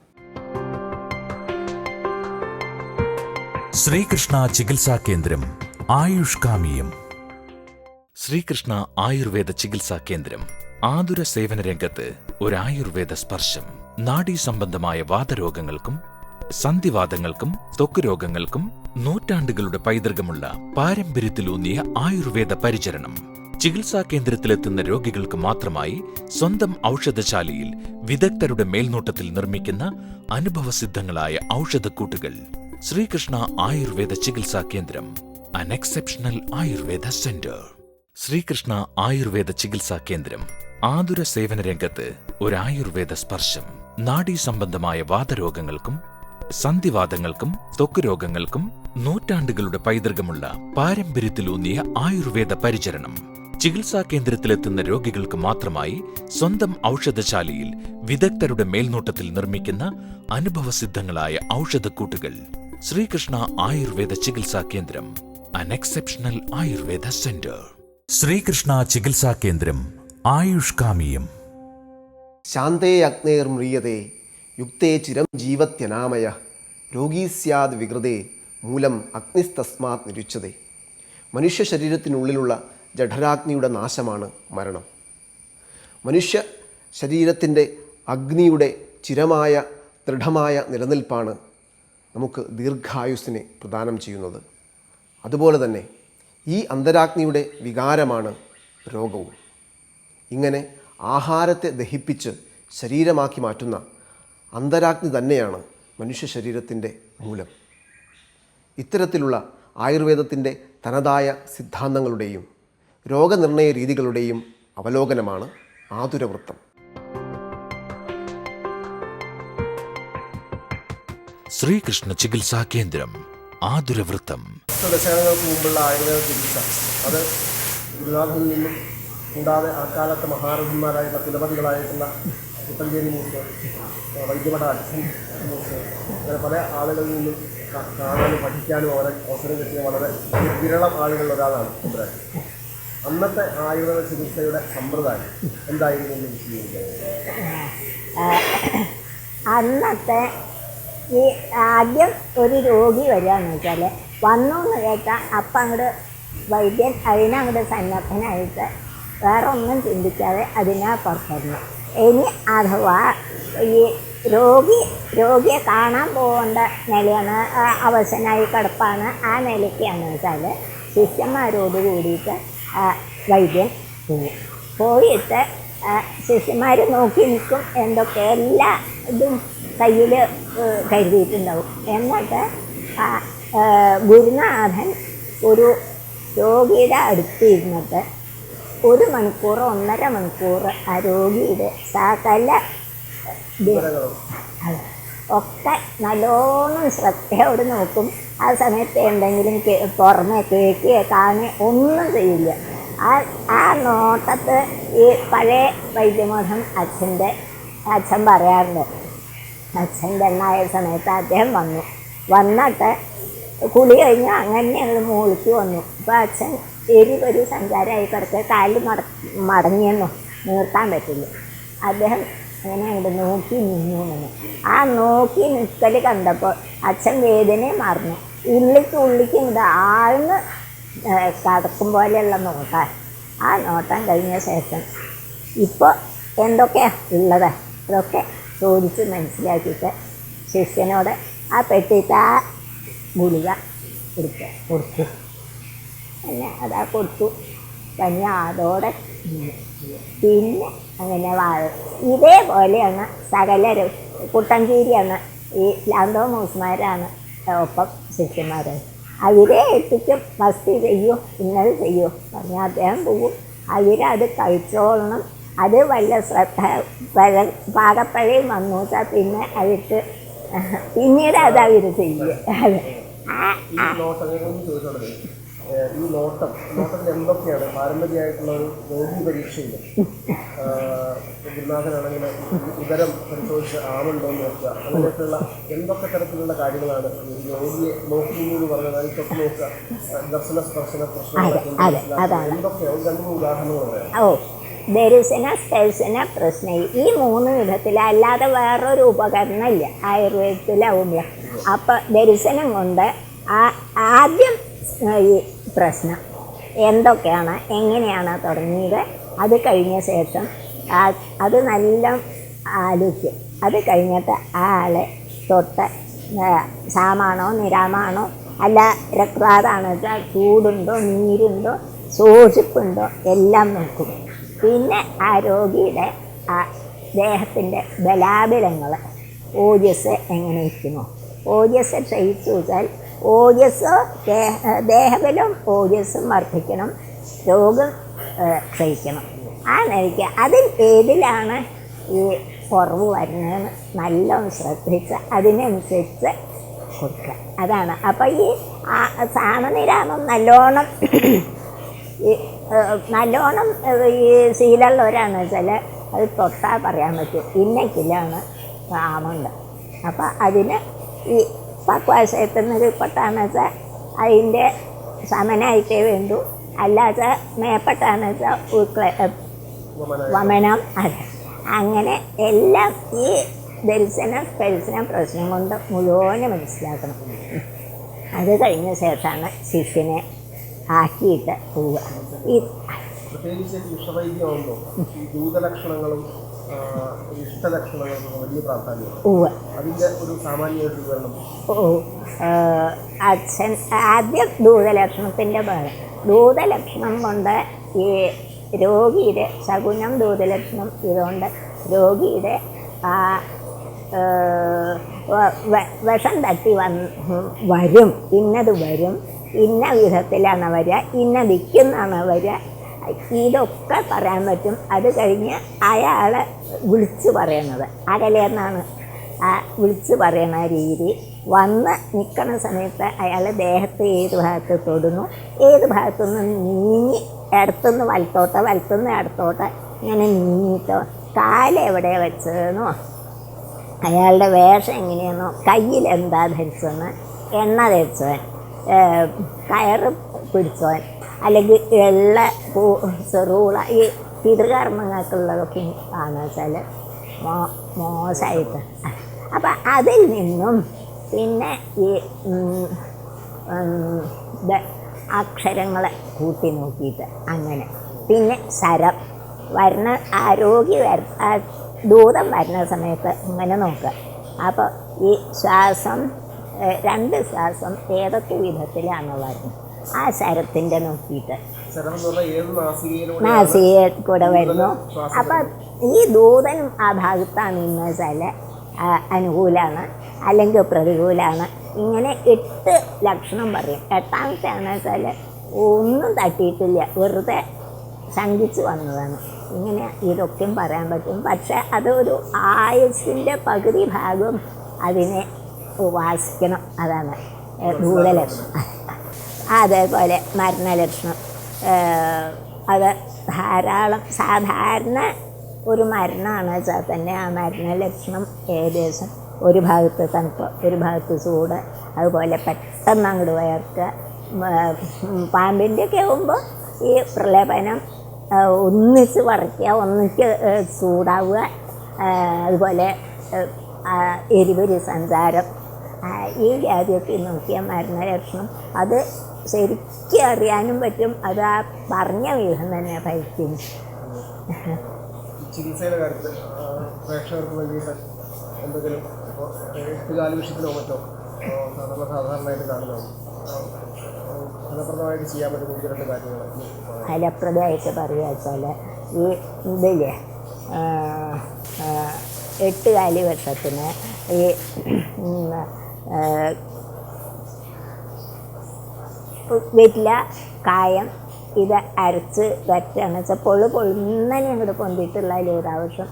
ശ്രീകൃഷ്ണ ചികിത്സാ കേന്ദ്രം ആയുഷ്കാമിയം. ശ്രീകൃഷ്ണ ആയുർവേദ ചികിത്സാ കേന്ദ്രം ആതുര സേവന രംഗത്ത് ഒരു ആയുർവേദ സ്പർശം. നാഡീ സംബന്ധമായ വാതരോഗങ്ങൾക്കും സന്ധിവാതങ്ങൾക്കും ത്വക്ക് രോഗങ്ങൾക്കും നൂറ്റാണ്ടുകളുടെ പൈതൃകമുള്ള പാരമ്പര്യത്തിലൂന്നിയ ആയുർവേദ പരിചരണം. ചികിത്സാ കേന്ദ്രത്തിലെത്തുന്ന രോഗികൾക്ക് മാത്രമായി സ്വന്തം ഔഷധശാലയിൽ വിദഗ്ധരുടെ മേൽനോട്ടത്തിൽ നിർമ്മിക്കുന്ന അനുഭവസിദ്ധങ്ങളായ ഔഷധക്കൂട്ടുകൾ. ശ്രീകൃഷ്ണ ആയുർവേദ ചികിത്സാ കേന്ദ്രം, an exceptional Ayurveda centre. Sreekrishna Ayurveda ചികിത്സാ കേന്ദ്രം ആതുര സേവന രംഗത്ത് ഒരു ആയുർവേദ സ്പർശം. നാഡീ സംബന്ധമായ വാതരോഗങ്ങൾക്കും സന്ധിവാതങ്ങൾക്കും ത്വക്ക് രോഗങ്ങൾക്കും നൂറ്റാണ്ടുകളുടെ പൈതൃകമുള്ള പാരമ്പര്യത്തിലൂന്നിയ ആയുർവേദ പരിചരണം. ചികിത്സാ കേന്ദ്രത്തിലെത്തുന്ന രോഗികൾക്ക് മാത്രമായി സ്വന്തം ഔഷധശാലയിൽ വിദഗ്ധരുടെ മേൽനോട്ടത്തിൽ നിർമ്മിക്കുന്ന അനുഭവസിദ്ധങ്ങളായ ഔഷധക്കൂട്ടുകൾ. ശ്രീകൃഷ്ണ ആയുർവേദ ചികിത്സാ കേന്ദ്രം, an exceptional Ayurveda centre. Sreekrishna ചികിത്സാ കേന്ദ്രം ആയുഷ്കാമിയം. ശാന്തേ അഗ്നേർമ്രിയതേ യുക്തേ ചിരം ജീവത്യനാമയ രോഗീ സ്യാദ് വികൃതേ മൂലം അഗ്നിസ്തസ്മാത് നിരുച്യതേ. മനുഷ്യ ശരീരത്തിനുള്ളിലുള്ള ജഠരാഗ്നിയുടെ നാശമാണ് മരണം. മനുഷ്യ ശരീരത്തിൻ്റെ അഗ്നിയുടെ ചിരമായ ദൃഢമായ നിലനിൽപ്പാണ് നമുക്ക് ദീർഘായുസ്സിനെ പ്രദാനം ചെയ്യുന്നത്. അതുപോലെ തന്നെ ഈ അന്തരാഗ്നിയുടെ വികാരമാണ് രോഗവും. ഇങ്ങനെ ആഹാരത്തെ ദഹിപ്പിച്ച് ശരീരമാക്കി മാറ്റുന്ന അന്തരാഗ്നി തന്നെയാണ് മനുഷ്യ ശരീരത്തിൻ്റെ മൂലം. ഇത്തരത്തിലുള്ള ആയുർവേദത്തിൻ്റെ തനതായ സിദ്ധാന്തങ്ങളുടെയും രോഗനിർണയ രീതികളുടെയും അവലോകനമാണ് ആതുരവൃത്തം. ശ്രീകൃഷ്ണ ചികിത്സാ കേന്ദ്രം ആതുരവൃത്തം. ദശകങ്ങൾക്ക് മുമ്പുള്ള ആയുർവേദ ചികിത്സ അത് ഗുരുനാഥനിൽ നിന്നും കൂടാതെ അക്കാലത്ത് മഹാരഥന്മാരായിട്ടുള്ള കുലപതികളായിട്ടുള്ള പുത്തഞ്ചേരി മൂർത്ത്, വൈദ്യമഠ അച്ഛൻ മൂർത്ത്, അങ്ങനെ പല ആളുകളിൽ നിന്നും കാണാനും പഠിക്കാനും അവരെ അവസരം കിട്ടിയ വളരെ വിരളം ആളുകളിൽ ഒരാളാണ് സുബ്രാൻ. അന്നത്തെ ആയുർവേദ ചികിത്സയുടെ സമ്പ്രദായം എന്തായിരുന്നു എന്ന് വിശദീകരിക്കുക. അന്നത്തെ ഈ ആദ്യം ഒരു രോഗി വരികയെന്ന് വെച്ചാൽ വന്നു എന്ന് കേട്ടാൽ അപ്പം അങ്ങോട്ട് വൈദ്യൻ അതിനങ്ങോട്ട് സന്നദ്ധനായിട്ട് വേറെ ഒന്നും ചിന്തിക്കാതെ അതിനെ പുറത്തിരുന്നു. ഇനി അഥവാ ഈ രോഗിയെ കാണാൻ പോകേണ്ട നിലയാണ്, അവശനായി കിടപ്പാണ്, ആ നിലയ്ക്കാണെന്ന് വെച്ചാൽ ശിഷ്യന്മാരോട് കൂടിയിട്ട് വൈദ്യൻ പോയിട്ട് ശിഷ്യന്മാർ നോക്കി നിൽക്കും, എന്തൊക്കെ എല്ലാ ഇതും കയ്യിൽ കരുതിയിട്ടുണ്ടാവും. എന്നിട്ട് ഗുരുനാഥൻ ഒരു രോഗിയുടെ അടുത്ത് ഇരുന്നിട്ട് 1 മണിക്കൂർ 1.5 മണിക്കൂർ ആ രോഗിയുടെ സകല ഒക്കെ നല്ലോണം ശ്രദ്ധയോട് നോക്കും. ആ സമയത്ത് എന്തെങ്കിലും പുറമെ കേൾക്കുകയോ കാണുകയോ ഒന്നും ചെയ്യില്ല. ആ നോട്ടത്ത് ഈ പഴയ വൈദ്യമഠം അച്ഛൻ പറയാറുണ്ട്. അച്ഛൻ പെണ്ണായ സമയത്ത് അദ്ദേഹം വന്നിട്ട് കുളി കഴിഞ്ഞ് അങ്ങനെ ഞങ്ങൾ മുകളിലേക്ക് വന്നു. അപ്പോൾ അച്ഛൻ ഒരു സഞ്ചാരമായി കിടക്കുക, കാലിൽ മടങ്ങിയെന്നോ നിർത്താൻ പറ്റില്ല. അദ്ദേഹം അങ്ങനെ അങ്ങോട്ട് നോക്കി നിന്നു എന്ന്. ആ നോക്കി നിൽക്കൽ കണ്ടപ്പോൾ അച്ഛൻ വേദനയെ മറന്നു. ഉള്ളിക്ക് ഇങ്ങോട്ട് ആഴ്ന്ന് കടക്കും പോലെയുള്ള നോട്ടാണ്. ആ നോട്ടം കഴിഞ്ഞ ശേഷം ഇപ്പോൾ എന്തൊക്കെയാണ് ഉള്ളത് അതൊക്കെ ചോദിച്ച് മനസ്സിലാക്കിയിട്ട് ശിഷ്യനോട് ആ പെട്ടിയിട്ട് ആ ഗുളിക കൊടുത്തു. പിന്നെ അതാ കൊടുത്തു. പിന്നെ അതോടെ പിന്നെ അങ്ങനെ ഇതേപോലെയാണ് സകലരും. കുട്ടഞ്ചേരിയാണ് ഈ ലാന്തോ മൂസ്മാരാണ് ഒപ്പം ശിഷ്യന്മാർ. അവരെ എത്തിക്കും, മസ്തി ചെയ്യൂ, ഇന്നത് ചെയ്യൂ പറഞ്ഞാൽ അദ്ദേഹം പോകും. അവരത് കഴിച്ചോളണം. അത് വല്ല ശ്രദ്ധ പാകപ്പഴയും വന്നു വെച്ചാൽ പിന്നെ അവർക്ക് പിന്നീട് അത് അവർ ചെയ്യുക. ഈ നോട്ടത്തിൽ എന്തൊക്കെയാണ് പാരമ്പര്യമായിട്ടുള്ള ഒരു രോഗി പരീക്ഷയിൽ ഗുരുനാഥനാണെങ്കിൽ ഉദരം പരിശോധിച്ച് ആമുണ്ടോ എന്ന് നോക്കുക, അങ്ങനെയൊക്കെയുള്ള എന്തൊക്കെ തരത്തിലുള്ള കാര്യങ്ങളാണ് രോഗിയെ നോക്കുന്നു പറഞ്ഞത്. തൊട്ട് നോക്കുക, ദർശന സ്പർശന പ്രശ്നങ്ങളൊക്കെ എന്തൊക്കെയാണ് 2-3 ഉദാഹരണങ്ങൾ പറയാം. ദർശന സ്പർശന പ്രശ്നം ഈ 3 വിധത്തിൽ, അല്ലാതെ വേറൊരു ഉപകരണമില്ല ആയുർവേദത്തിലാവുമ്പോൾ. അപ്പം ദർശനം കൊണ്ട് ആദ്യം ഈ പ്രശ്നം എന്തൊക്കെയാണ്, എങ്ങനെയാണ് തുടങ്ങിയത്, അത് കഴിഞ്ഞ ശേഷം അത് നല്ല ആലോചിക്കും. അത് കഴിഞ്ഞിട്ട് ആ ആളെ തൊട്ട് ക്ഷാമാണോ നിരാമാണോ അല്ല രക്തവാതമാണോ വെച്ചാൽ ചൂടുണ്ടോ നീരുണ്ടോ ശോഷിപ്പുണ്ടോ എല്ലാം നോക്കും. പിന്നെ ആ രോഗിയുടെ ദേഹത്തിൻ്റെ ബലാബലങ്ങൾ ഓജസ് എങ്ങനെ ഇരിക്കുന്നു, ഓജസ് ക്ഷയിച്ചു വെച്ചാൽ ഓജസ് ദേഹബലം ഓജസ്സും വർദ്ധിക്കണം, രോഗം ക്ഷയിക്കണം. ആ നിലയ്ക്ക് അതിൽ ഏതിലാണ് ഈ കുറവ് വരുന്നതെന്ന് നല്ലോണം ശ്രദ്ധിച്ച് അതിനനുസരിച്ച് കൊടുക്കുക. അതാണ്. അപ്പോൾ ഈ സാമനിരാമം നല്ലോണം ഈ ശീലമുള്ളവരാണെന്ന് വെച്ചാൽ അത് തൊട്ടാൽ പറയാൻ പറ്റും ഇന്നക്കിലാണ് ആമുണ്ട്. അപ്പോൾ അതിന് ഈ പക്വാശയത്തുനിന്ന് പെട്ടാന്ന് വെച്ചാൽ അതിൻ്റെ സമനായിട്ടേ വേണ്ടു, അല്ലാതെ മേപ്പെട്ടാന്ന് വെച്ചാൽ വമനം. അതെ, അങ്ങനെ എല്ലാം ഈ ദർശന പ്രശ്നം കൊണ്ട് മുഴുവനും മനസ്സിലാക്കണം. അത് കഴിഞ്ഞ ശേഷമാണ് ശിഷ്യനെ ആക്കിയിട്ട് പോവുക. പ്രത്യേകിച്ച് വിഷവൈദ്യമാകുമ്പോൾ ഈ ദൂതലക്ഷണങ്ങളും ഇഷ്ടലക്ഷണങ്ങൾക്കും വലിയ പ്രാധാന്യമാണ്. അതിൻ്റെ ഒരു സാമാന്യമായിട്ട് വിവരണം. അച്ഛൻ ആദ്യം ദൂതലക്ഷണത്തിൻ്റെ ദൂതലക്ഷണം കൊണ്ട് ഈ രോഗിയുടെ ശകുനം ദൂതലക്ഷണം ഇതുകൊണ്ട് രോഗിയുടെ വിഷം തട്ടി വരും, ഇന്നത് വരും, ഇന്ന വിധത്തിലാണ് വരിക, ഇന്ന ദിക്കുന്നാണ് വരിക, ഇതൊക്കെ പറയാൻ പറ്റും. അത് കഴിഞ്ഞ് അയാളെ വിളിച്ച് പറയണത് അകലെന്നാണ് വിളിച്ച് പറയണ രീതി. വന്ന് നിൽക്കണ സമയത്ത് അയാൾ ദേഹത്ത് ഏത് ഭാഗത്ത് തൊടുന്നു, ഏത് ഭാഗത്തുനിന്ന് നീങ്ങി ഇടത്തുനിന്ന് വലത്തോട്ട്, വലത്തുനിന്ന് ഇടത്തോട്ട് ഇങ്ങനെ നീങ്ങിയിട്ടോ, കാലെവിടെ വെച്ചതെന്നോ, അയാളുടെ വേഷം എങ്ങനെയാണോ, കയ്യിൽ എന്താ ധരിച്ചതെന്ന്, എണ്ണ തേച്ചവൻ, കയറ് പിടിച്ചവൻ, അല്ലെങ്കിൽ എള്ള ചെറുള, ഈ പിതൃകർമ്മങ്ങൾക്കുള്ളതൊക്കെ ആണെന്ന് വെച്ചാൽ മോശമായിട്ട്. അപ്പം അതിൽ നിന്നും പിന്നെ ഈ അക്ഷരങ്ങളെ കൂട്ടി നോക്കിയിട്ട് അങ്ങനെ. പിന്നെ ശരം വരുന്ന ദൂതം വരുന്ന സമയത്ത് ഇങ്ങനെ നോക്കുക. അപ്പോൾ ഈ ശ്വാസം, 2 ശ്വാസം ഏതൊക്കെ വിധത്തിലാണ് വരുന്നത് ആ ശരത്തിൻ്റെ നോക്കിയിട്ട് നാസികയിൽ കൂടെ വരുന്നു. അപ്പം ഈ ദൂതനും ആ ഭാഗത്താണ് എന്ന് വെച്ചാൽ അനുകൂലമാണ് അല്ലെങ്കിൽ പ്രതികൂലമാണ്. ഇങ്ങനെ 8 ലക്ഷണം പറയും. 8ാമത്തെ ആണെന്ന് വെച്ചാൽ ഒന്നും തട്ടിയിട്ടില്ല, വെറുതെ ശങ്കിച്ച് വന്നതാണ്. ഇങ്ങനെ ഇതൊക്കെയും പറയാൻ പറ്റും. പക്ഷേ അതൊരു ആയുസ്സിൻ്റെ പകുതി ഭാഗം അതിനെ ഉപാസിക്കണം. അതാണ് ഭൂതലക്ഷണം. അതേപോലെ മരണലക്ഷണം, അത് ധാരാളം സാധാരണ ഒരു മരണമാണ് വെച്ചാൽ തന്നെ ആ മരണലക്ഷണം ഏകദേശം ഒരു ഭാഗത്ത് തണുപ്പ്, ഒരു ഭാഗത്ത് ചൂട്, അതുപോലെ പെട്ടെന്ന് അങ്ങോട്ട് വയർക്കുക. പാമ്പിൻ്റെയൊക്കെ ആകുമ്പോൾ ഈ പ്രലേപനം ഒന്നിച്ച് വറയ്ക്കുക, ഒന്നിച്ച് ചൂടാവുക, അതുപോലെ എരിപൊരി സഞ്ചാരം, ഈ വ്യാധിയൊക്കെ നോക്കിയ മരണലക്ഷണം അത് ശരിക്കും അറിയാനും പറ്റും. അത് ആ പറഞ്ഞ വിധം തന്നെ ഭരിക്കും. ചികിത്സയുടെ കാര്യത്തിൽ പ്രേക്ഷകർക്ക് വേണ്ടിയിട്ട് എന്തെങ്കിലും ഇപ്പോൾ എട്ടുകാലി വിഷയത്തിലോ മറ്റോ സാധാരണയായിട്ട് കാണുന്നതാണ് ഫലപ്രദമായിട്ട് ചെയ്യാൻ പറ്റുന്ന 1-2 കാര്യങ്ങൾ ഫലപ്രദമായിട്ട് പറയുക വെച്ചാൽ ഈ ഇതില്ലേ 8 കാലി വർഷത്തിന് ഈ വെറ്റില, കായം ഇത് അരച്ച് വറ്റാന്ന് വെച്ചാൽ പൊള്ളുന്നതിനെ അങ്ങോട്ട് പൊന്തിയിട്ടുള്ള ലൂതാവശ്യം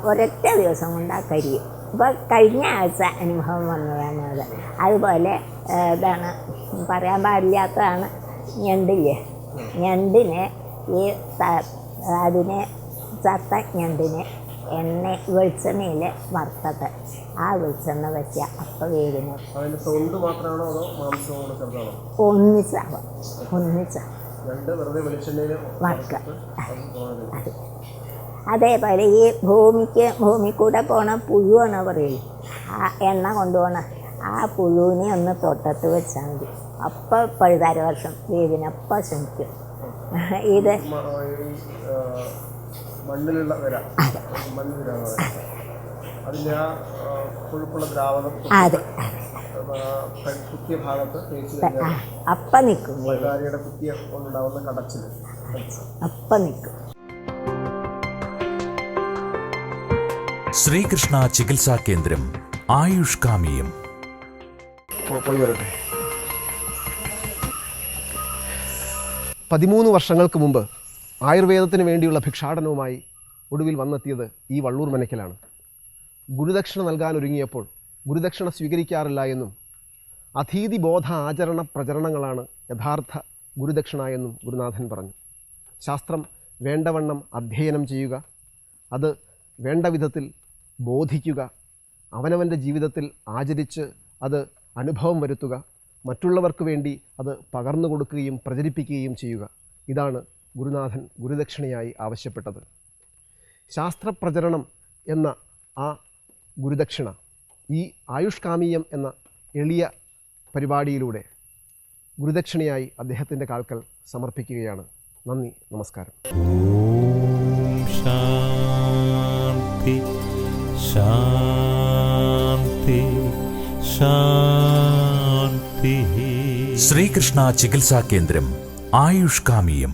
ഒരൊറ്റ ദിവസം കൊണ്ട് ആ കരിയും. അപ്പോൾ കഴിഞ്ഞ ആഴ്ച അനുഭവം വന്നതാണ് അത്. അതുപോലെ ഇതാണ് പറയാൻ പാടില്ലാത്തതാണ് ഞണ്ടില്ലേ, ഞണ്ടിനെ ഈ അതിനെ ചത്ത ഞണ്ടിനെ വെളിച്ചെണ്ണയിൽ വറുത്തത് ആ വെളിച്ചെണ്ണ വയ്ക്കുക. അപ്പോൾ വേദന ഒന്നിച്ചാവാം, വറുക്കുക. അതേപോലെ ഈ ഭൂമി കൂടെ പോണ പുഴുവാണ് പറയും, ആ എണ്ണ കൊണ്ടുപോകണ ആ പുഴുവിനെ ഒന്ന് തൊട്ടത്ത് വെച്ചാൽ മതി. അപ്പം 10 വർഷം വേദന അപ്പം ശമിക്കും. ഇത് മണ്ണിലുള്ള വിര, അതിൻ്റെ ആ കൊഴുപ്പുള്ള ദ്രാവകം കുത്തിയ ഭാഗത്ത് തേച്ച് കഴിഞ്ഞാൽ അപ്പം നിൽക്കും. വൈകാരിയുടെ കുത്തിയ കൊണ്ടുണ്ടാവുന്ന കടച്ചിൽ അപ്പം നിൽക്കും. ശ്രീകൃഷ്ണ ചികിത്സാ കേന്ദ്രം ആയുഷ്കാമിയം. പോയി വരട്ടെ. 13 വർഷങ്ങൾക്ക് മുമ്പ് ആയുർവേദത്തിന് വേണ്ടിയുള്ള ഭിക്ഷാടനവുമായി ഒടുവിൽ വന്നെത്തിയത് ഈ വള്ളൂർ മനയ്ക്കലാണ്. ഗുരുദക്ഷിണ നൽകാനൊരുങ്ങിയപ്പോൾ ഗുരുദക്ഷിണ സ്വീകരിക്കാറില്ല എന്നും അധീതിബോധ ആചരണ പ്രചരണങ്ങളാണ് യഥാർത്ഥ ഗുരുദക്ഷിണ എന്നും ഗുരുനാഥൻ പറഞ്ഞു. ശാസ്ത്രം വേണ്ടവണ്ണം അധ്യയനം ചെയ്യുക, അത് വേണ്ട വിധത്തിൽ ബോധിക്കുക, അവനവൻ്റെ ജീവിതത്തിൽ ആചരിച്ച് അത് അനുഭവം വരുത്തുക, മറ്റുള്ളവർക്ക് വേണ്ടി അത് പകർന്നു കൊടുക്കുകയും പ്രചരിപ്പിക്കുകയും ചെയ്യുക. ഇതാണ് ഗുരുനാഥൻ ഗുരുദക്ഷിണയായി ആവശ്യപ്പെട്ടത്. ശാസ്ത്രപ്രചരണം എന്ന ആ ഗുരുദക്ഷിണ ഈ ആയുഷ്കാമീയം എന്ന എളിയ പരിപാടിയിലൂടെ ഗുരുദക്ഷിണയായി അദ്ദേഹത്തിൻ്റെ കാൽക്കൽ സമർപ്പിക്കുകയാണ്. നന്ദി, നമസ്കാരം. ശാന്തി ശാന്തി ശാന്തി. ശ്രീകൃഷ്ണ ചികിത്സാ കേന്ദ്രം ആയുഷ്കാമിയം.